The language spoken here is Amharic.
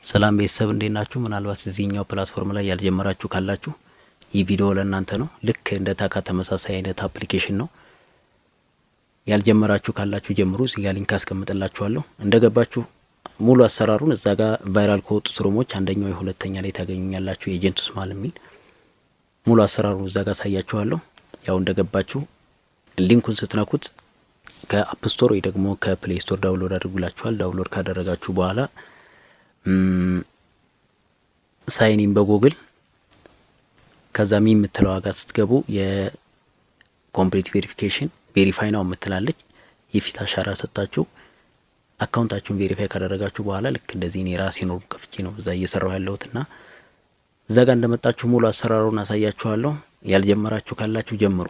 ሰላም ቤተሰብ እንዴት ናችሁ? ምናልባት እዚህኛው ፕላትፎርም ላይ ያልጀመራችሁ ካላችሁ ይህ ቪዲዮ ለእናንተ ነው። ልክ እንደ ታካ ተመሳሳይ አይነት አፕሊኬሽን ነው። ያልጀመራችሁ ካላችሁ ጀምሩ። እዚህ ጋር ሊንክ አስቀምጥላችኋለሁ። እንደገባችሁ ሙሉ አሰራሩን እዛ ጋር ቫይራል ከወጡት ሩሞች አንደኛው የሁለተኛ ላይ ታገኙኛላችሁ። ኤጀንት ስማል የሚል ሙሉ አሰራሩን እዛ ጋር አሳያችኋለሁ። ያው እንደገባችሁ ሊንኩን ስትነኩት ከአፕ ስቶር ወይ ደግሞ ከፕሌይ ስቶር ዳውንሎድ አድርጉላችኋል። ዳውንሎድ ካደረጋችሁ በኋላ ሳይኒን በጉግል ከዛ የምትለው ጋር ስትገቡ የኮምፕሊት ቬሪፊኬሽን ቬሪፋይ ነው የምትላለች። የፊት አሻራ ሰጣችሁ አካውንታችሁን ቬሪፋይ ካደረጋችሁ በኋላ ልክ እንደዚህ እኔ ራሴ ነው ከፍቼ ነው እዛ እየሰራው ያለሁትና እዛ ጋር እንደመጣችሁ ሙሉ አሰራሩን አሳያችኋለሁ። ያልጀመራችሁ ካላችሁ ጀምሩ።